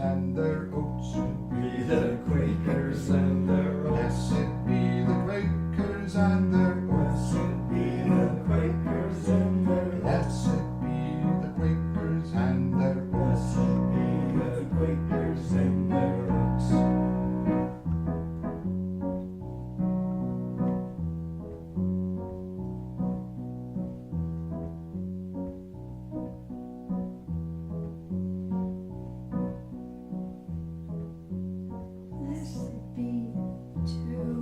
and their oats. Be the Quakers and their oats. Blessed be the Quakers and their oats. Blessed be the Quakers and their oats. Blessed be the Quakers and their oats. Blessed be the Quakers and their oats. Blessed be two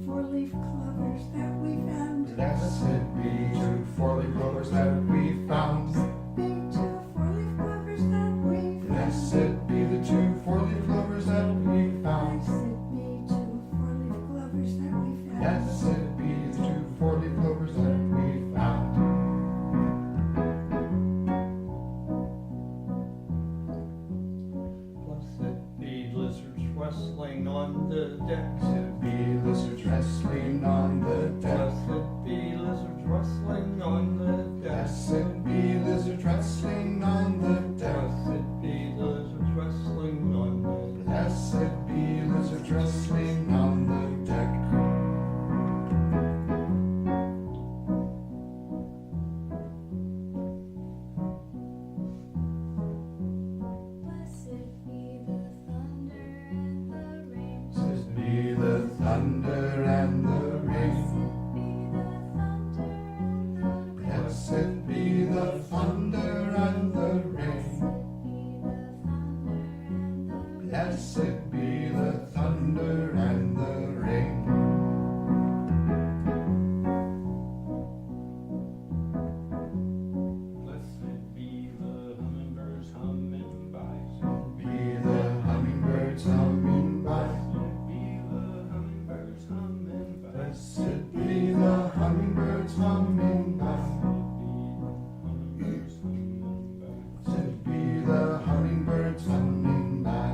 four-leaf clovers that we found. Blessed be two four-leaf clovers that we found. Be two four-leaf clovers that we found. Blessed be the two four-leaf clovers that we found. Blessed be two four-leaf clovers that we found. Blessed be the two four-leaf clovers that we found. Blessed be lizards wrestling on the deck. Blessed be lizards wrestling on the deck. Blessed be lizards wrestling on the deck. Blessed be lizards wrestling on the deck. Blessed be lizards wrestling on the deck. Blessed be lizards wrestling on the deck. Blessed be the thunder and the rain. Blessed be the thunder and the rain. Blessed be the thunder and the rain. Blessed be the thunder and the rain. Blessed be the hummingbirds humming by. Be the hummingbirds humming by. Blessed be the hummingbirds humming by. Blessed be the hummingbirds humming by. Blessed be the hummingbirds humming by. Blessed be the hummingbirds humming by.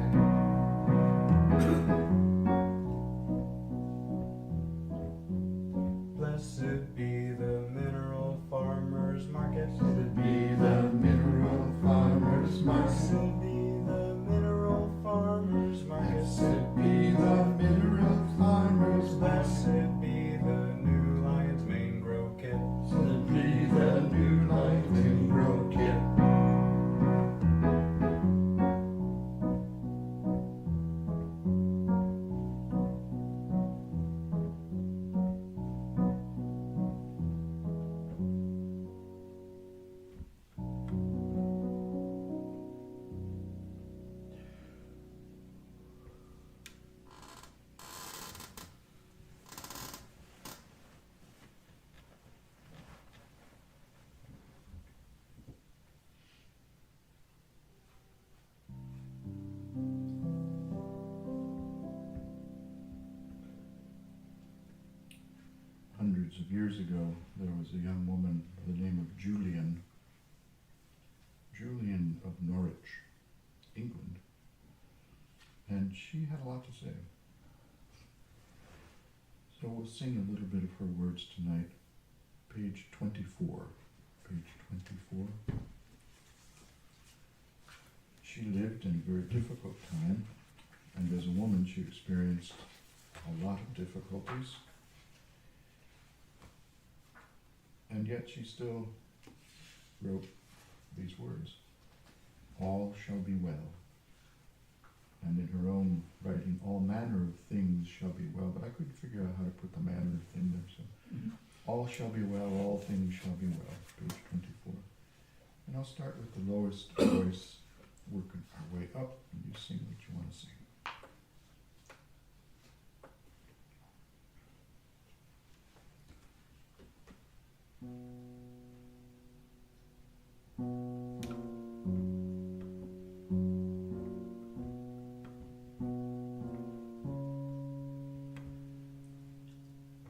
Blessed be the mineral farmers market. Blessed be the mineral farmers market. Blessed be the mineral farmers market. Blessed be the mineral farmers market. Blessed be the new Lion's Mane Grow Kit. Blessed be the new Lion's Mane Grow Kit. Hundreds of years ago, there was a young woman by the name of Julian of Norwich, England, and she had a lot to say. So we'll sing a little bit of her words tonight. Page 24. Page 24. She lived in a very difficult time, and as a woman she experienced a lot of difficulties. And yet she still wrote these words, "All shall be well." And in her own writing, "all manner of things shall be well," but I couldn't figure out how to put the manner of thing there, so all shall be well, all things shall be well, page 24. And I'll start with the lowest voice, working our way up, and you sing what you want to sing.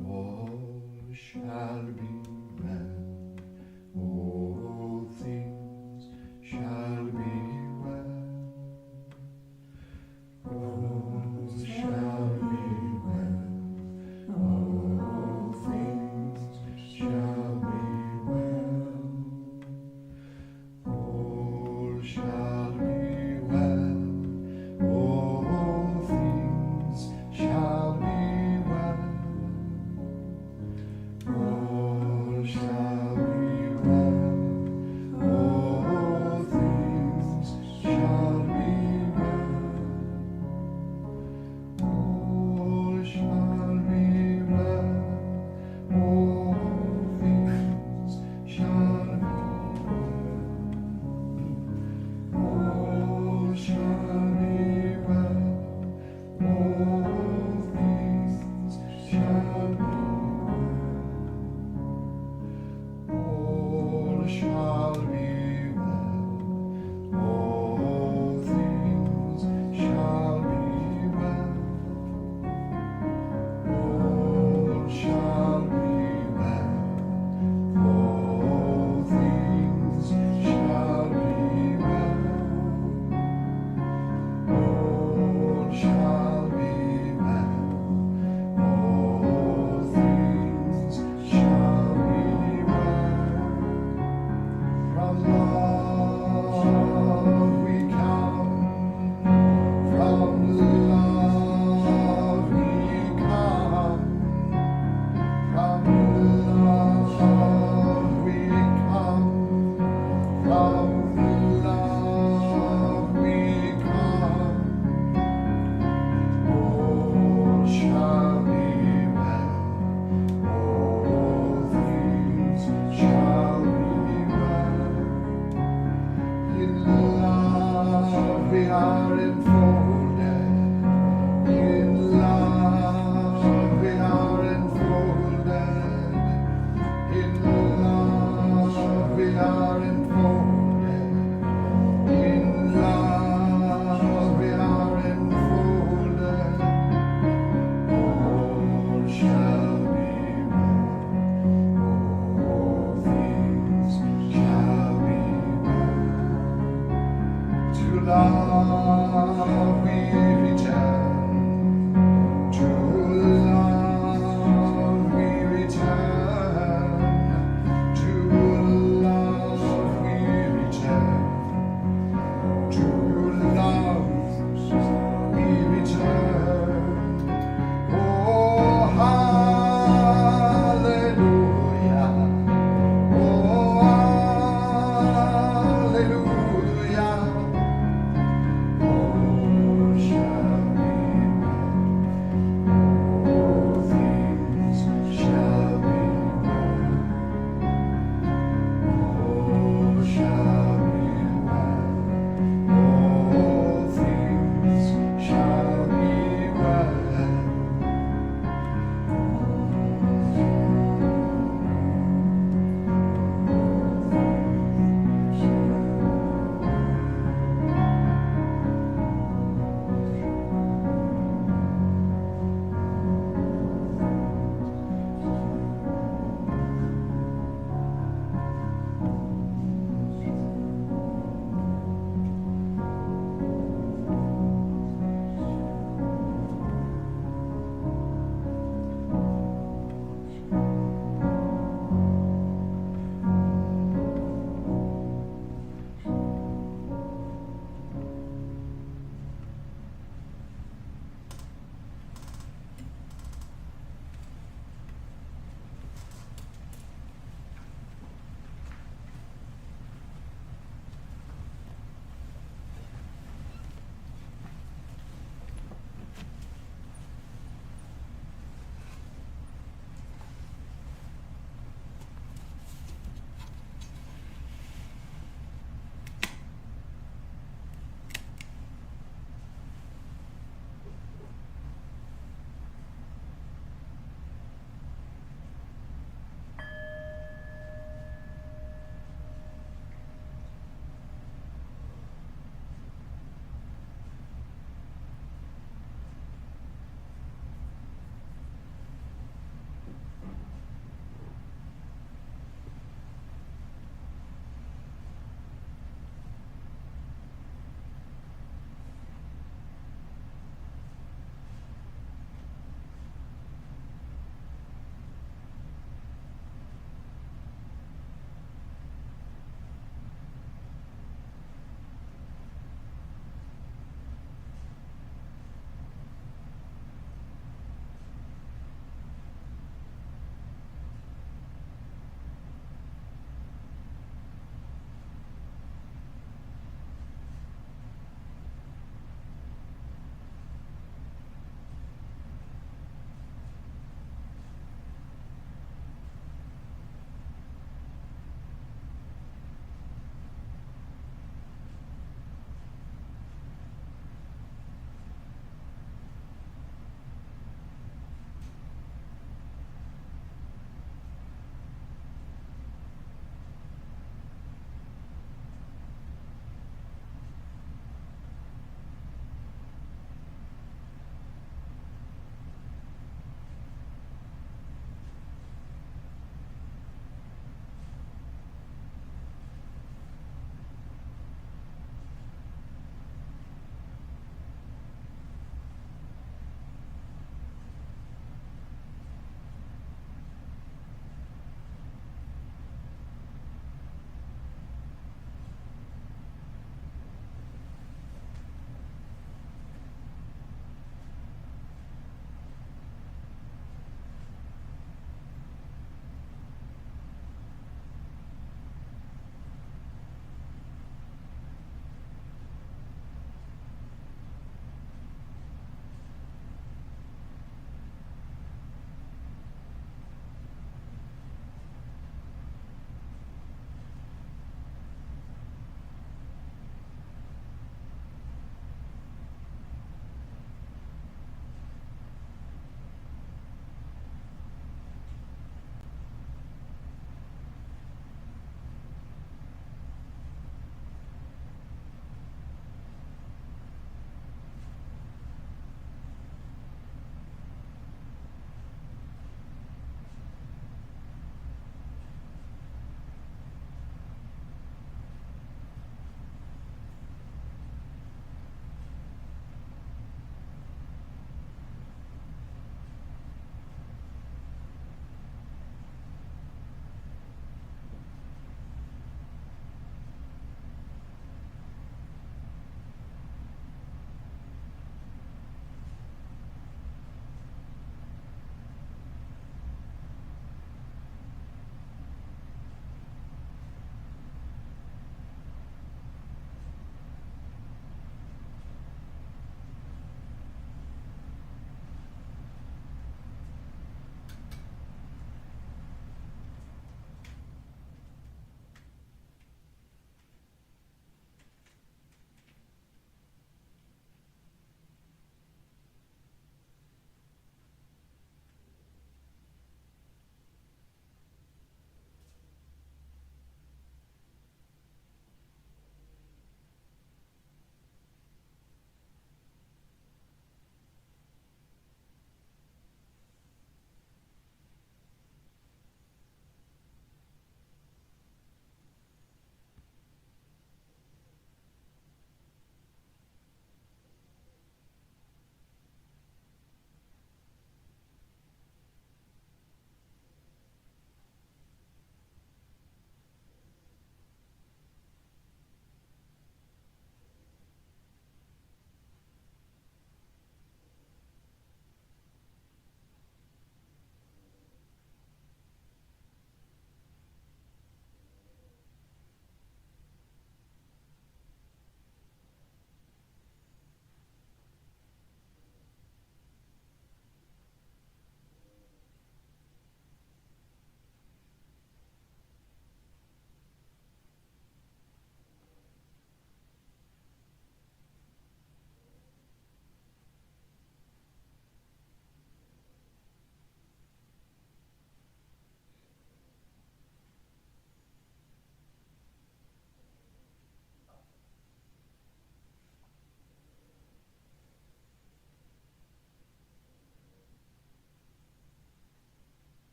All shall be well, all things shall be well. are enfolded in love. We are enfolded in love. We are enfolded in love. We are enfolded. All shall be well. All things shall be well. To love we return. To love we return. To love we return. To love we return. Oh, hallelujah. Oh, hallelujah. Oh,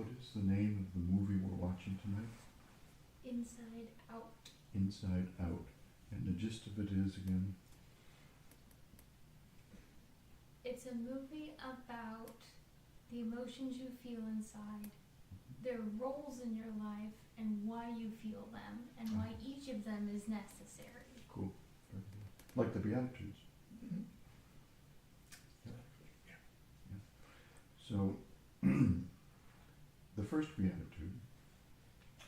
what is the name of the movie we're watching tonight? Inside Out. Inside Out. And the gist of it is, again? It's a movie about the emotions you feel inside, their roles in your life, and why you feel them, and why each of them is necessary. Cool. Very good. Like the Beatitudes. Mhm. So, the first Beatitude,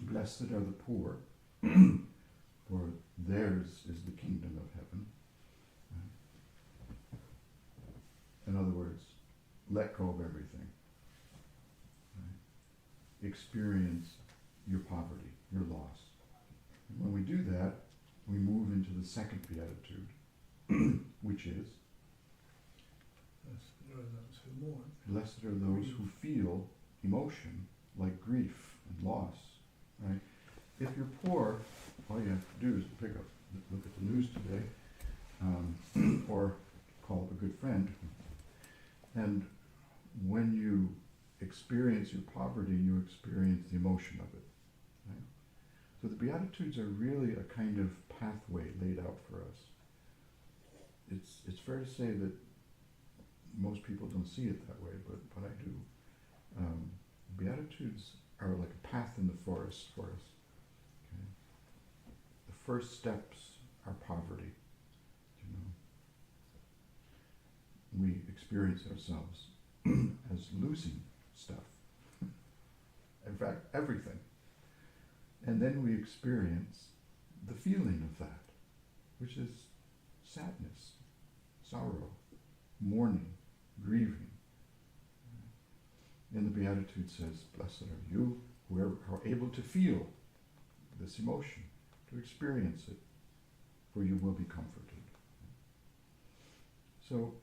blessed are the poor, for theirs is the kingdom of heaven. Right? In other words, let go of everything. Right? Experience your poverty, your loss. And when we do that, we move into the second Beatitude, which is, Blessed are those who mourn. blessed are those who feel emotion like grief and loss. Right? If you're poor, all you have to do is pick up, look at the news today, or call up a good friend. And when you experience your poverty, you experience the emotion of it. Right? So the Beatitudes are really a kind of pathway laid out for us. It's fair to say that most people don't see it that way, but I do. Beatitudes are like a path in the forest for us. Okay? The first steps are poverty. You know, we experience ourselves as losing stuff. In fact, everything. And then we experience the feeling of that, which is sadness, sorrow, mourning, grieving. And the Beatitude says, blessed are you who are able to feel this emotion, to experience it, for you will be comforted. So,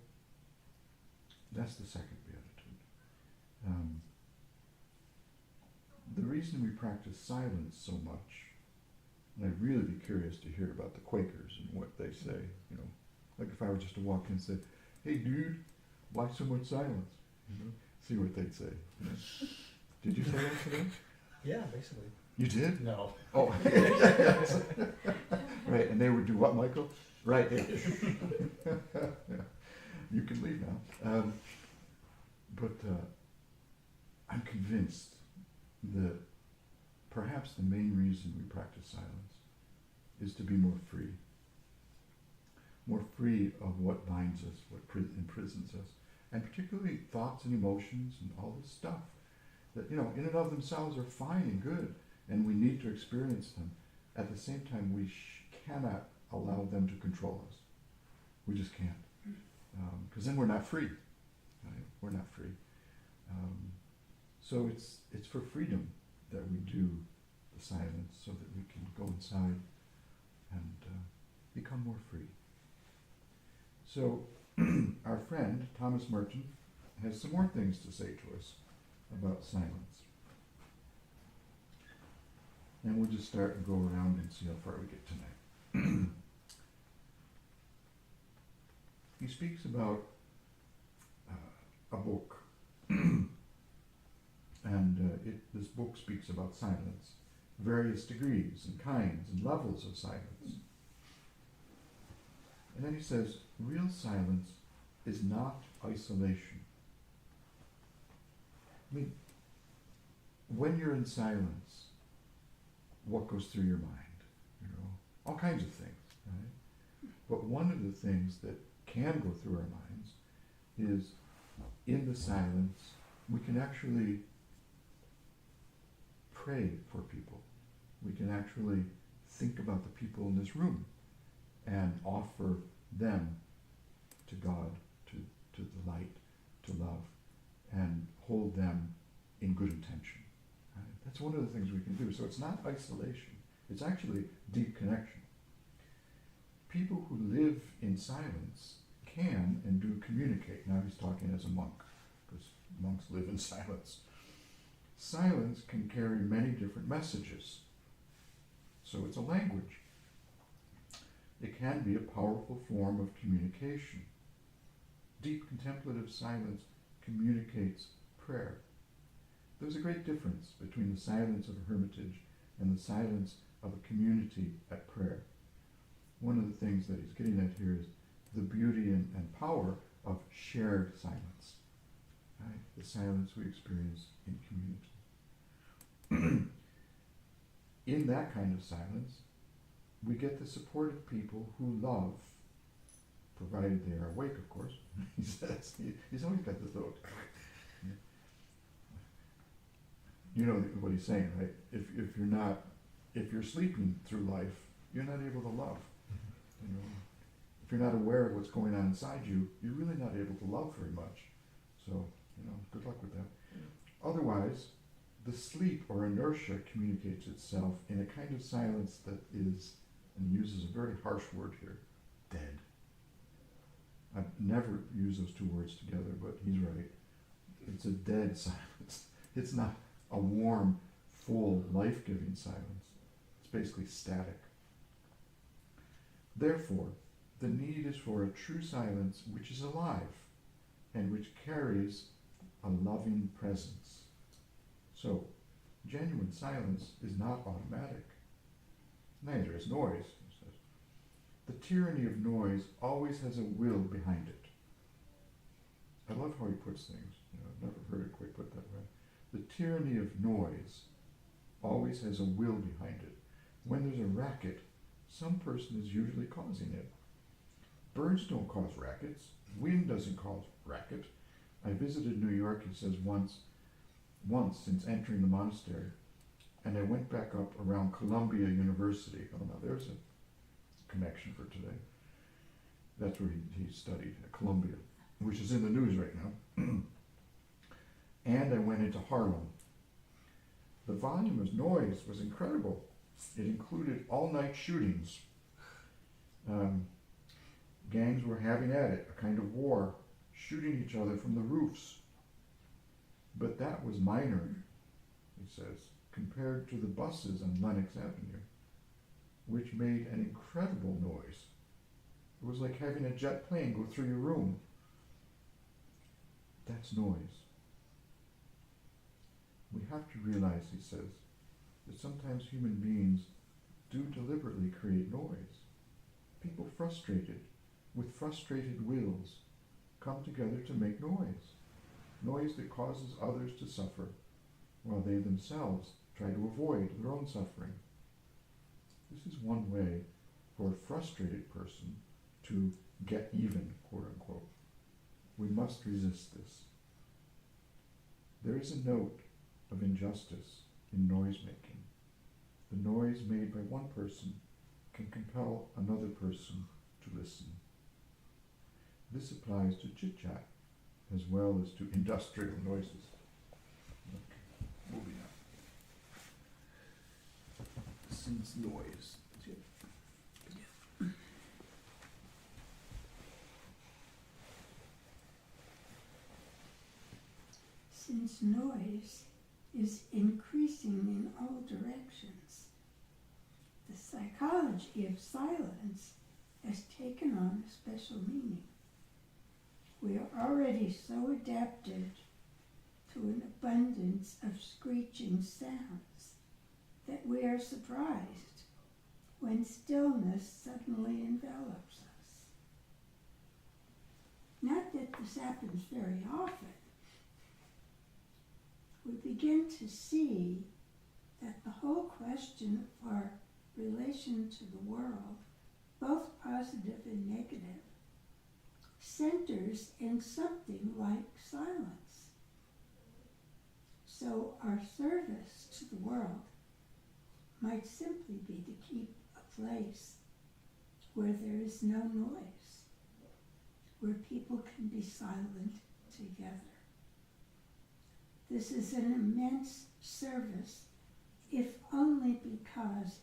that's the second Beatitude. The reason we practice silence so much, and I'd really be curious to hear about the Quakers and what they say, you know, like if I were just to walk in and say, hey dude, why so much silence? You know, see what they'd say. You know? Did you say that today? Yeah, basically. You did? No. Oh, right, and they would do what, Michael? Right. You can leave now. But I'm convinced that perhaps the main reason we practice silence is to be more free. More free of what binds us, what imprisons us, and particularly thoughts and emotions and all this stuff that, you know, in and of themselves are fine and good, and we need to experience them. At the same time, we cannot allow them to control us. We just can't. Because then we're not free. Right? We're not free. So it's for freedom that we do the silence, so that we can go inside and become more free. So our friend, Thomas Merton, has some more things to say to us about silence. And we'll just start and go around and see how far we get tonight. He speaks about a book. And this book speaks about silence, various degrees and kinds and levels of silence. And then he says, real silence is not isolation. I mean, when you're in silence, what goes through your mind? You know, all kinds of things, right? But one of the things that can go through our minds is, in the silence, we can actually pray for people. We can actually think about the people in this room and offer them to God, to the light, to love, and hold them in good intention. Right? That's one of the things we can do. So it's not isolation. It's actually deep connection. People who live in silence can and do communicate. Now he's talking as a monk, because monks live in silence. Silence can carry many different messages. So it's a language. It can be a powerful form of communication. Deep contemplative silence communicates prayer. There's a great difference between the silence of a hermitage and the silence of a community at prayer. One of the things that he's getting at here is the beauty and power of shared silence, right? The silence we experience in community. In that kind of silence, we get the support of people who love, provided they are awake, of course. He says, he's always got this little, you know what he's saying, right? If you're sleeping through life, you're not able to love. You know, if you're not aware of what's going on inside you, you're really not able to love very much. So, you know, good luck with that. Otherwise, the sleep or inertia communicates itself in a kind of silence that is, and uses a very harsh word here, dead. I've never used those two words together, but he's right. It's a dead silence. It's not a warm, full, life-giving silence. It's basically static. Therefore, the need is for a true silence which is alive and which carries a loving presence. So, genuine silence is not automatic. Neither is noise, he says. The tyranny of noise always has a will behind it. I love how he puts things. You know, I've never heard it quite put that way. The tyranny of noise always has a will behind it. When there's a racket, some person is usually causing it. Birds don't cause rackets. Wind doesn't cause racket. I visited New York, he says, once since entering the monastery, and I went back up around Columbia University. Oh, now there's a connection for today. That's where he studied, at Columbia, which is in the news right now. And I went into Harlem. The volume of noise was incredible. It included all-night shootings. Gangs were having at it, a kind of war, shooting each other from the roofs. But that was minor, he says, compared to the buses on Lenox Avenue, which made an incredible noise. It was like having a jet plane go through your room. That's noise. We have to realize, he says, that sometimes human beings do deliberately create noise. People frustrated, with frustrated wills, come together to make noise. Noise that causes others to suffer, while they themselves try to avoid their own suffering. This is one way for a frustrated person to get even, quote unquote. We must resist this. There is a note of injustice in noise making. The noise made by one person can compel another person to listen. This applies to chit-chat as well as to industrial noises. Okay, moving on. Since noise. Since noise is increasing in all directions, the psychology of silence has taken on a special meaning. We are already so adapted to an abundance of screeching sounds that we are surprised when stillness suddenly envelops us. Not that this happens very often. We begin to see that the whole question of our relation to the world, both positive and negative, centers in something like silence. So our service to the world might simply be to keep a place where there is no noise, where people can be silent together. This is an immense service, if only because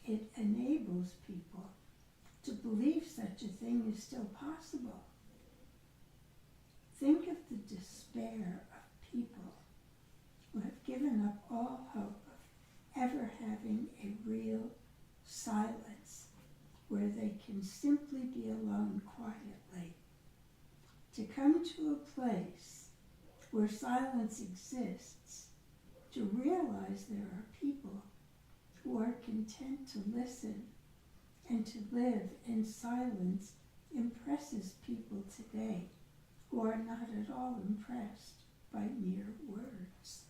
it enables people to believe such a thing is still possible. Think of the despair of people who have given up all hope of ever having a real silence where they can simply be alone quietly. To come to a place where silence exists to realize there are people who are content to listen and to live in silence impresses people today who are not at all impressed by mere words.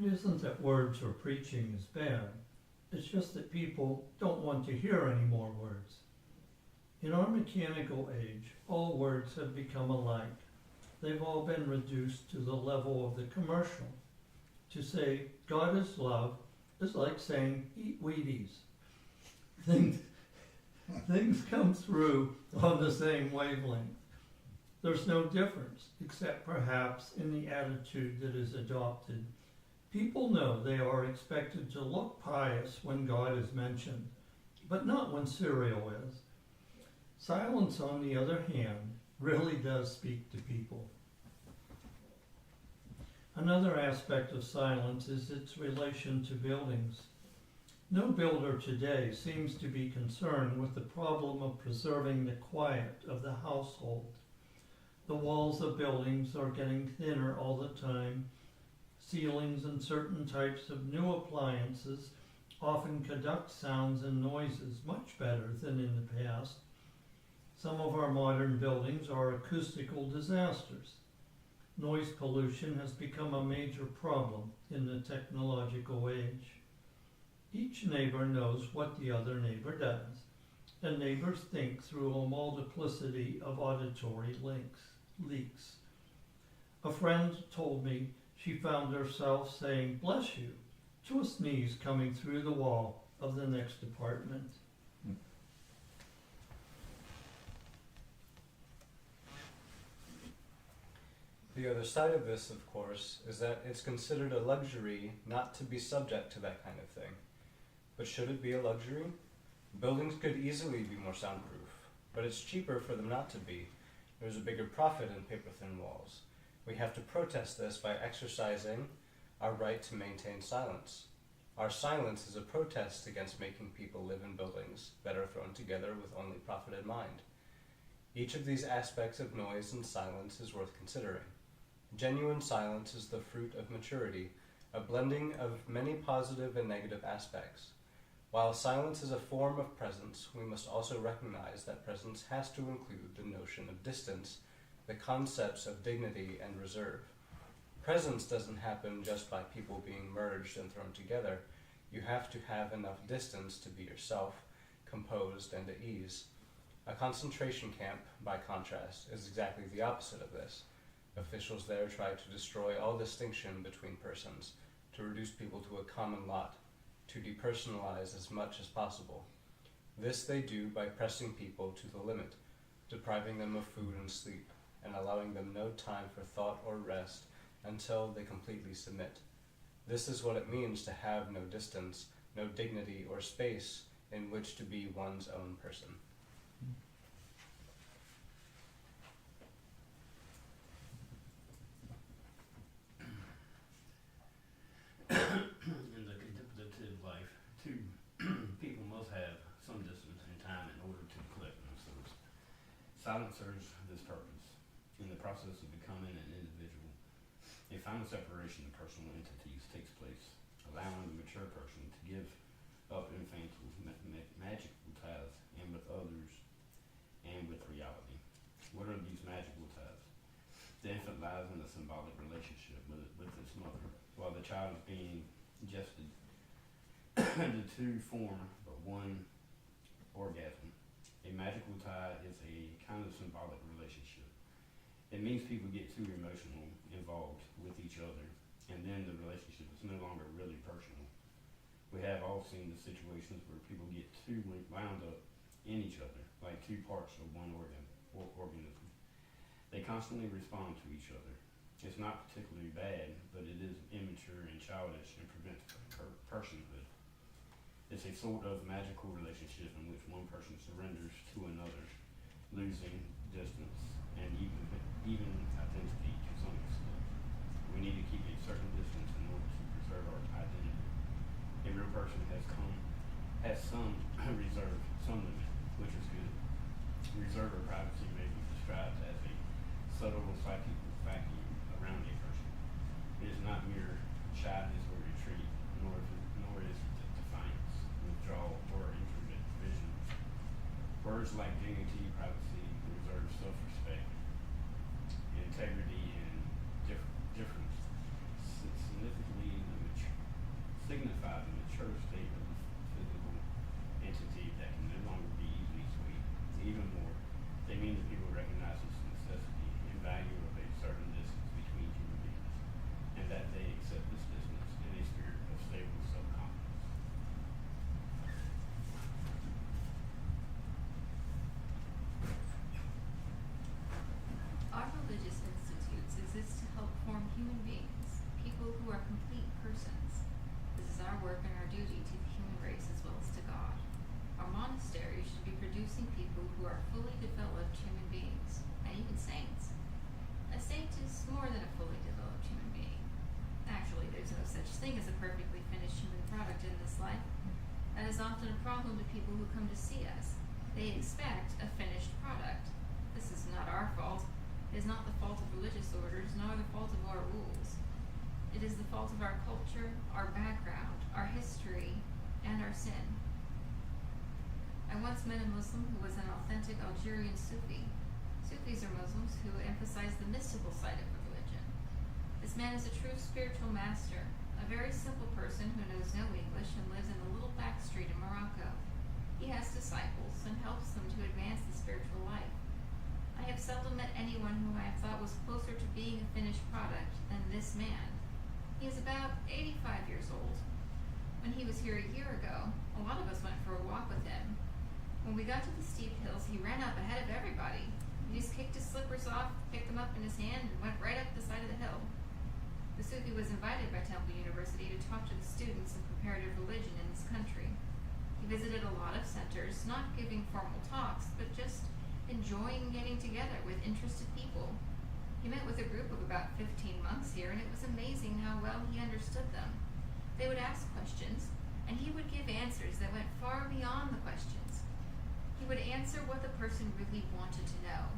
It isn't that words or preaching is bad. It's just that people don't want to hear any more words. In our mechanical age, all words have become alike. They've all been reduced to the level of the commercial. To say God is love is like saying eat Wheaties. Things come through on the same wavelength. There's no difference, except perhaps in the attitude that is adopted. People know they are expected to look pious when God is mentioned, but not when cereal is. Silence, on the other hand, really does speak to people. Another aspect of silence is its relation to buildings. No builder today seems to be concerned with the problem of preserving the quiet of the household. The walls of buildings are getting thinner all the time. Ceilings and certain types of new appliances often conduct sounds and noises much better than in the past. Some of our modern buildings are acoustical disasters. Noise pollution has become a major problem in the technological age. Each neighbor knows what the other neighbor does, and neighbors think through a multiplicity of auditory leaks. A friend told me she found herself saying, "Bless you," to a sneeze coming through the wall of the next apartment. The other side of this, of course, is that it's considered a luxury not to be subject to that kind of thing. But should it be a luxury? Buildings could easily be more soundproof, but it's cheaper for them not to be. There's a bigger profit in paper-thin walls. We have to protest this by exercising our right to maintain silence. Our silence is a protest against making people live in buildings that are thrown together with only profit in mind. Each of these aspects of noise and silence is worth considering. Genuine silence is the fruit of maturity, a blending of many positive and negative aspects. While silence is a form of presence, we must also recognize that presence has to include the notion of distance, the concepts of dignity and reserve. Presence doesn't happen just by people being merged and thrown together. You have to have enough distance to be yourself, composed and at ease. A concentration camp, by contrast, is exactly the opposite of this. Officials there try to destroy all distinction between persons, to reduce people to a common lot, to depersonalize as much as possible. This they do by pressing people to the limit, depriving them of food and sleep, and allowing them no time for thought or rest until they completely submit. This is what it means to have no distance, no dignity or space in which to be one's own person. In the contemplative life, two people must have some distance and time in order to collect themselves. Silence serves this purpose. In the process of becoming an individual, a final separation of personal entities takes place, allowing the mature person to give up infantile magical ties and with others and with reality. What are these magical ties? The infant lies in a symbolic relationship with its mother, while the child is being ingested. The two form but one orgasm. A magical tie is a kind of symbolic relationship. It means people get too emotional involved with each other, and then the relationship is no longer really personal. We have all seen the situations where people get too wound up in each other, like two parts of one organism. They constantly respond to each other. It's not particularly bad, but it is immature and childish and prevents personhood. It's a sort of magical relationship in which one person surrenders to another, losing distance and even identity to some extent. We need to keep a certain distance in order to preserve our identity. A real person has some reserve, some limit, which is good. preserver privacy may be described as a subtle psychic vacuum around a person. It is not mere shyness or retreat, nor is it defiance, withdrawal, or intimate vision. Words like dignity, privacy, reserve, self-respect, integrity, and difference signify the mature state of the physical entity that can no longer be easily swayed. Even more, they mean that people recognize its necessity and value of a certain distance between human beings, and that they accept this distance in a spirit of stable self-confidence. Our religious institutes exist to help form human beings, people who are complete persons. This is our work and our duty to the human race as well as to God. Our monasteries should be producing people who are fully developed human beings, and even saints. A saint is more than a fully developed human being. Actually, there's no such thing as a perfectly finished human product in this life. That is often a problem to people who come to see us. They expect a finished product. This is not our fault. It is not the fault of religious orders, nor the fault of our rules. It is the fault of our culture, our background, our history, and our sin. I once met a Muslim who was an authentic Algerian Sufi. Sufis are Muslims who emphasize the mystical side of religion. This man is a true spiritual master, a very simple person who knows no English and lives in a little back street in Morocco. He has disciples and helps them to advance the spiritual life. I have seldom met anyone who I have thought was closer to being a finished product than this man. He is about 85 years old. When he was here a year ago, a lot of us went for a walk with him. When we got to the steep hills, he ran up ahead of everybody. He just kicked his slippers off, picked them up in his hand, and went right up the side of the hill. The Sufi was invited by Temple University to talk to the students of comparative religion in this country. He visited a lot of centers, not giving formal talks, but just enjoying getting together with interested people. He met with a group of about 15 monks here, and it was amazing how well he understood them. They would ask questions, and he would give answers that went far beyond the questions. He would answer what the person really wanted to know.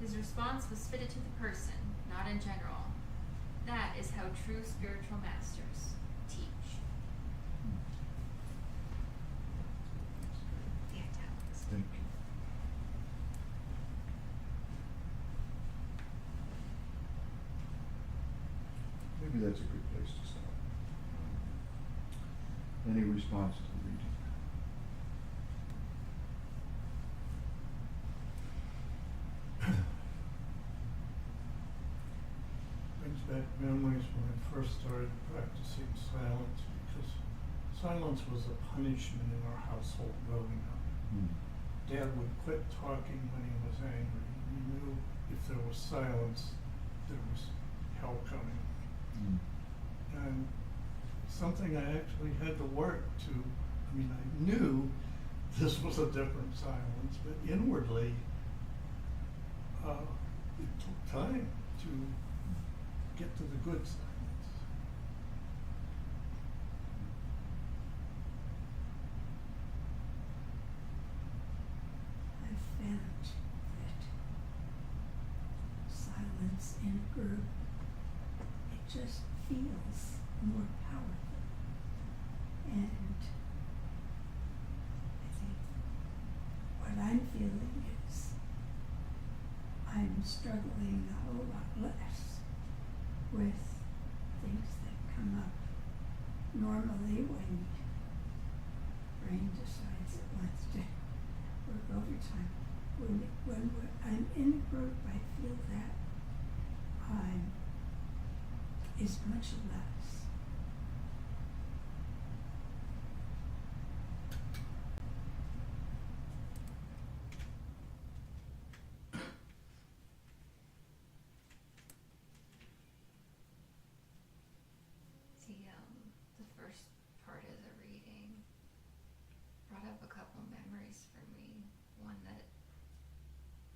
His response was fitted to the person, not in general. That is how true spiritual masters teach. The italics. Thank you. Maybe that's a good place to start. Any response to the reading? Brings back memories when I first started practicing silence, because silence was a punishment in our household growing up. Dad would quit talking when he was angry. We knew if there was silence, there was hell coming. And something I actually had to work to. I mean, I knew this was a different silence, but inwardly, it took time to get to the good silence. I've found that silence in a group, it just feels more powerful. And I think what I'm feeling is I'm struggling a whole lot less with things that come up normally when brain decides it wants to work overtime. When I'm in a group, I feel that is much less. The first part of the reading brought up a couple memories for me. One that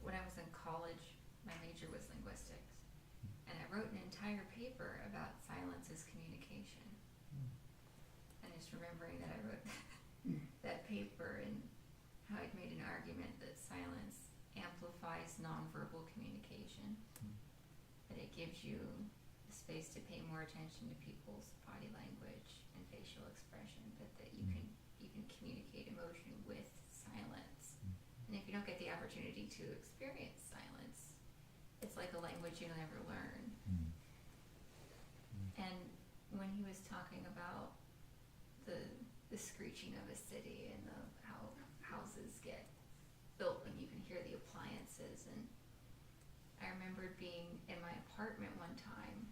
when I was in college, my major was linguistics, and I wrote an entire paper about silence as communication. And just remembering that I wrote that paper and how I'd made an argument that silence simplifies nonverbal communication. But it gives you the space to pay more attention to people's body language and facial expression, but that you can communicate emotion with silence. And if you don't get the opportunity to experience silence, it's like a language you'll never learn. And when he was talking about the screeching of a city and how houses get built when you can hear the appliances, and I remembered being in my apartment one time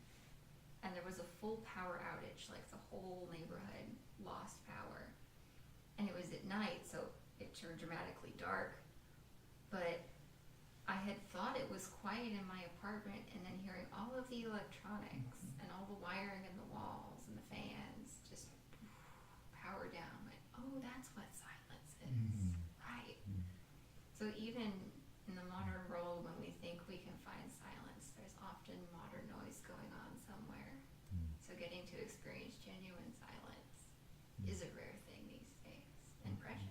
and there was a full power outage, like the whole neighborhood lost power. And it was at night, so it turned dramatically dark. But I had thought it was quiet in my apartment, and then hearing all of the electronics and all the wiring in the walls and the fans just power down. Like, oh, that's what silence is, right? So even in the modern world, when we think we can find silence, there's often modern noise going on somewhere. So getting to experience genuine silence is a rare thing these days, and precious.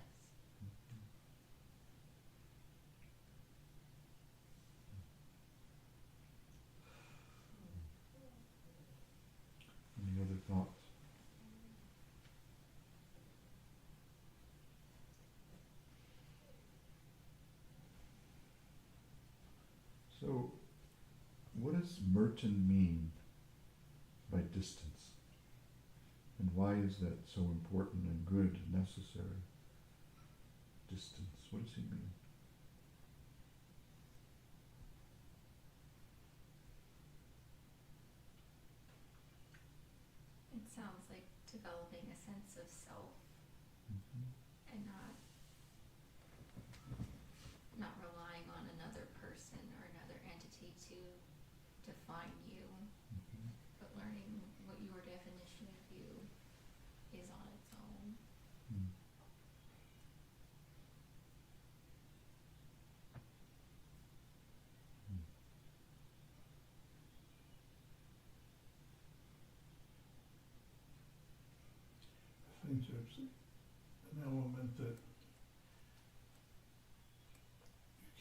Any other thoughts? So, what does Merton mean by distance? And why is that so important and good and necessary? Distance, what does he mean? It sounds like developing a sense of self and not relying on another person or another entity to define you, but learning what your definition of you is on its own. I think there's an element that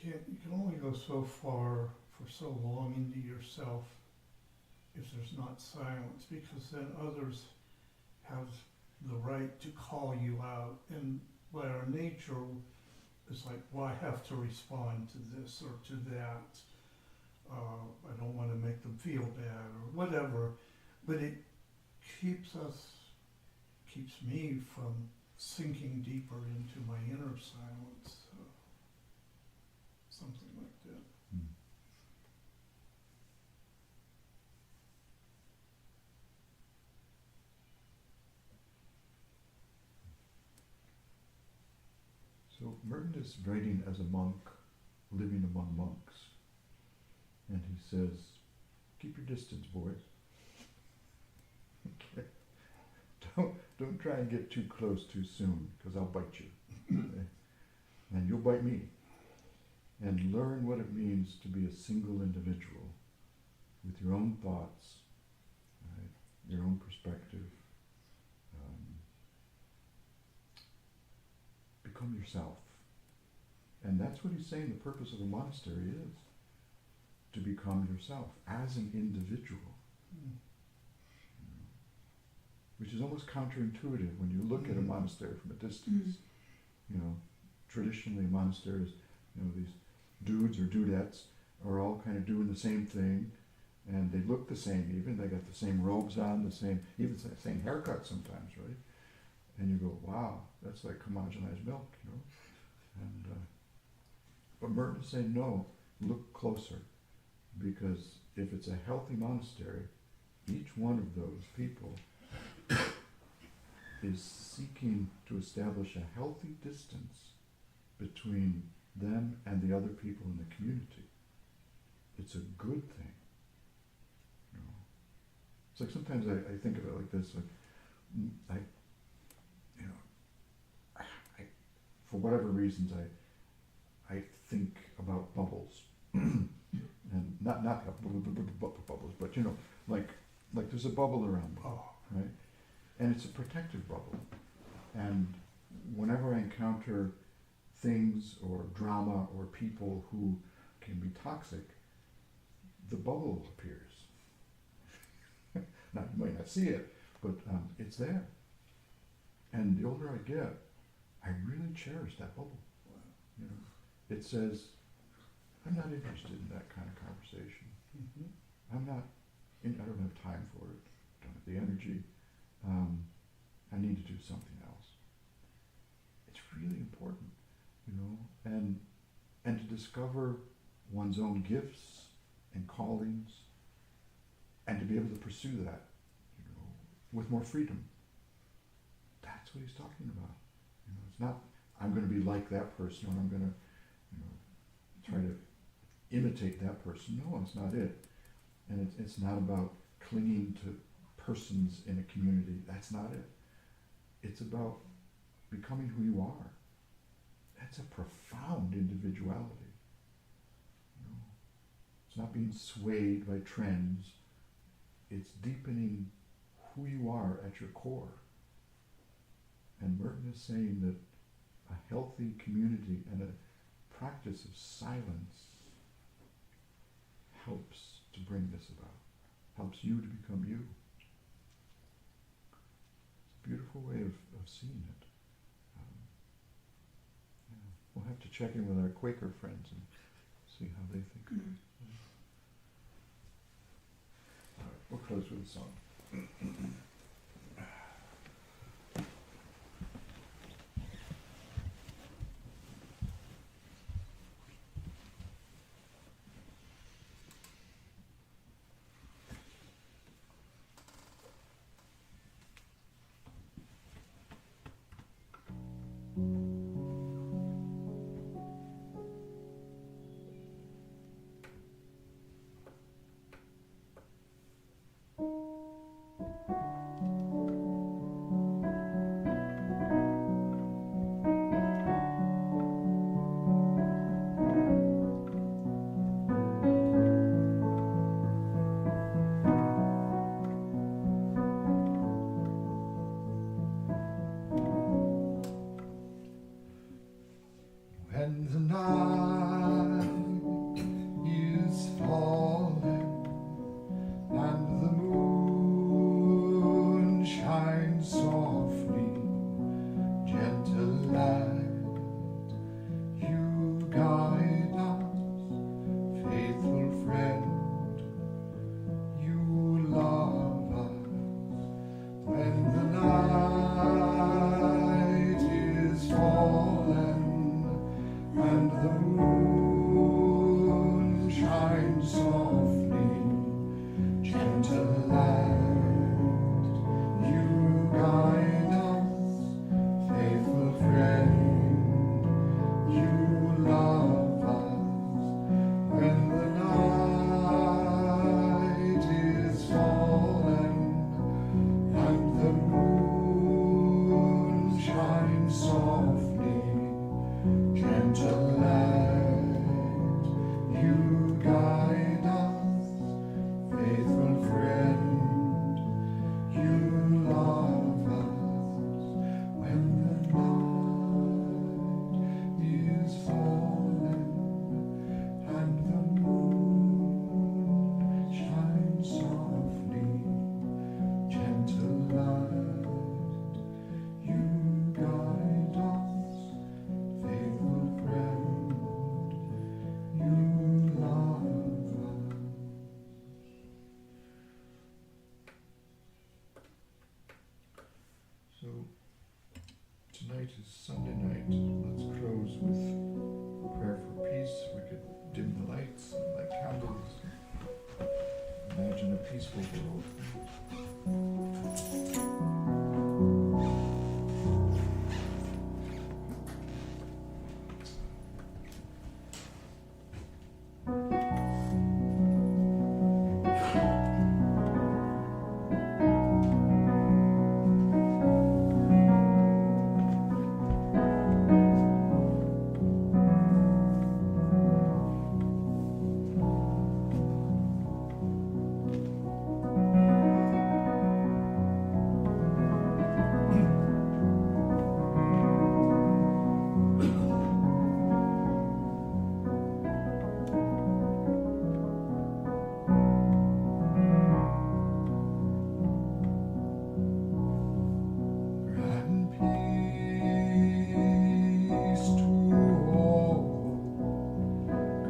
you can only go so far for so long into yourself if there's not silence, because then others have the right to call you out, and by our nature it's like, well, I have to respond to this or to that. I don't want to make them feel bad or whatever, but it keeps me from sinking deeper into my inner silence, something like that. So Merton is writing as a monk, living among monks, and he says, keep your distance, boys. Okay. Don't try and get too close too soon, because I'll bite you. Okay? And you'll bite me. And learn what it means to be a single individual with your own thoughts, right? Your own perspective. Become yourself. And that's what he's saying the purpose of a monastery is. To become yourself as an individual. Which is almost counterintuitive when you look at a monastery from a distance. You know, traditionally monasteries, you know, these dudes or dudettes are all kind of doing the same thing, and they look the same even. They got the same robes on, even the same haircut sometimes, right? And you go, wow, that's like homogenized milk, you know. And but Merton is saying, no, look closer, because if it's a healthy monastery, each one of those people is seeking to establish a healthy distance between them and the other people in the community. It's a good thing. You know? It's like sometimes I think of it like this, like for whatever reasons I think about bubbles. And not bubbles, but you know, like there's a bubble around me, right? And it's a protective bubble. And whenever I encounter things or drama or people who can be toxic, the bubble appears. Now, you might not see it, but it's there. And the older I get, I really cherish that bubble. You know, it says, I'm not interested in that kind of conversation. I don't have time for it. Don't have the energy. I need to do something else. It's really important, you know, and to discover one's own gifts and callings, and to be able to pursue that, you know, with more freedom. That's what he's talking about. You know, it's not I'm going to be like that person, or I'm going to, you know, try to imitate that person. No, it's not it. And it's not about clinging to persons in a community. That's not it. It's about becoming who you are. That's a profound individuality. You know, it's not being swayed by trends. It's deepening who you are at your core. And Merton is saying that a healthy community and a practice of silence helps to bring this about, helps you to become you. It's a beautiful way of seeing it. Yeah. We'll have to check in with our Quaker friends and see how they think of it. Yeah. All right, we'll close with a song. When the night is falling and the moon shines softly, gentle light, you guide us, faithful friend, you love us. When the night is falling and the moon shines softly, gentle light, you guide us, faithful friend, you love us. When the night is falling and the moon shines softly, gentle light, you guide us, faithful friend, you love us. When the night is falling and the moon shines softly, gentle light, you guide us, faithful friend, you love us. So, tonight is Sunday night. Let's close with a prayer for peace. We could dim the lights and light candles. Imagine a peaceful world.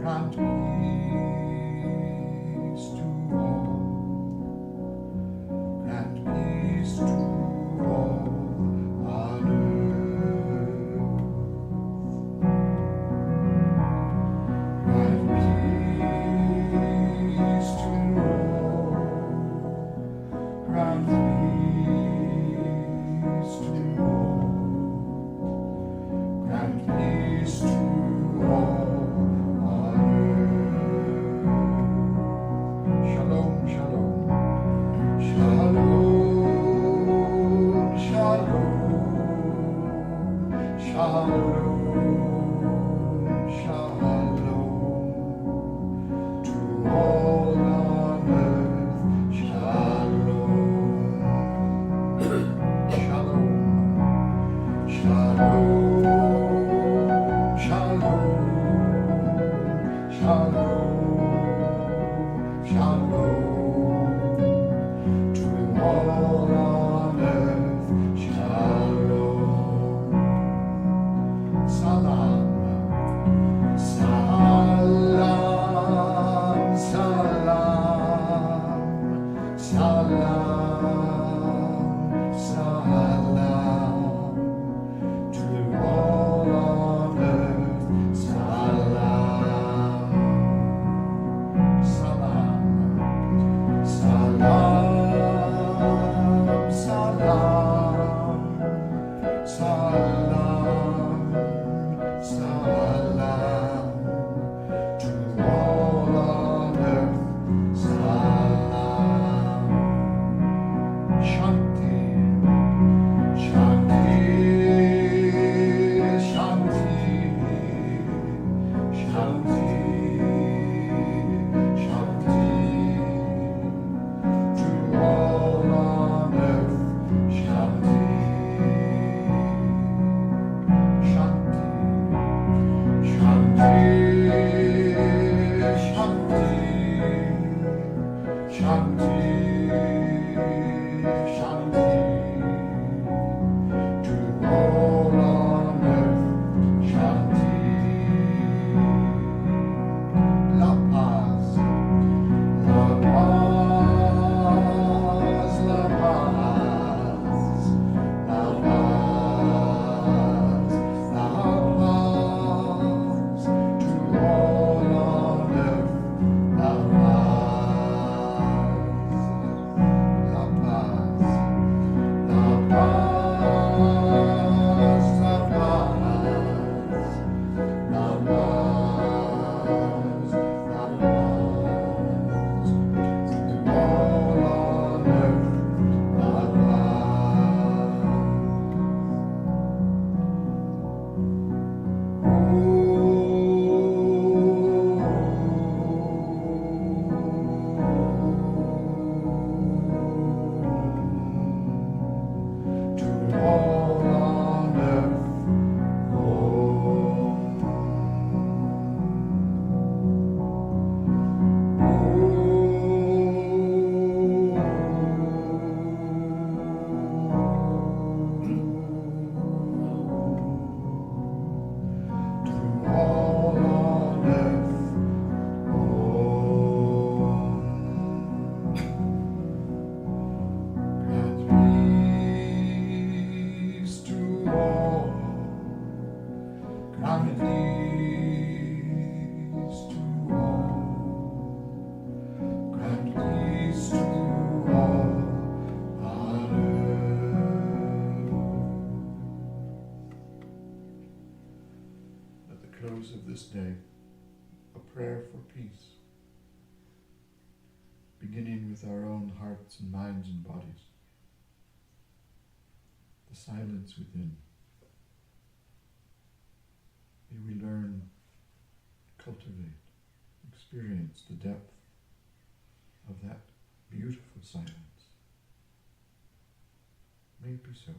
grant peace to all, grant peace to all on earth. Grant peace to all, grant peace to all, grant peace to all on earth. Shalom, shalom, shalom, shalom, shalom, shalom, to all on earth. Shalom, shalom, shalom, shalom, shalom, shalom, to all on earth. Shalom, salam, salam, salam, salam, salam, to all on earth. Salam, salam, salam, salam, salam, salam, to all on earth. Salam, Shanti, Shanti, Shanti, Shanti, Shanti, to all on earth. Shanti, Shanti, Shanti, Shanti, Shanti, Shanti, to all on earth. Shanti, La Paz, La Paz, La Paz, La Paz, La Paz, to all on earth. La Paz, La Paz, La Paz, La Paz, La Paz, La Paz, to all on earth. La Paz, to all on earth. To all on earth. Grant peace to all, grant peace to all, grant peace to all on earth. At the close of this day, a prayer for peace, beginning with our own hearts and minds and bodies. The silence within. May we learn, cultivate, experience the depth of that beautiful silence. May it be so.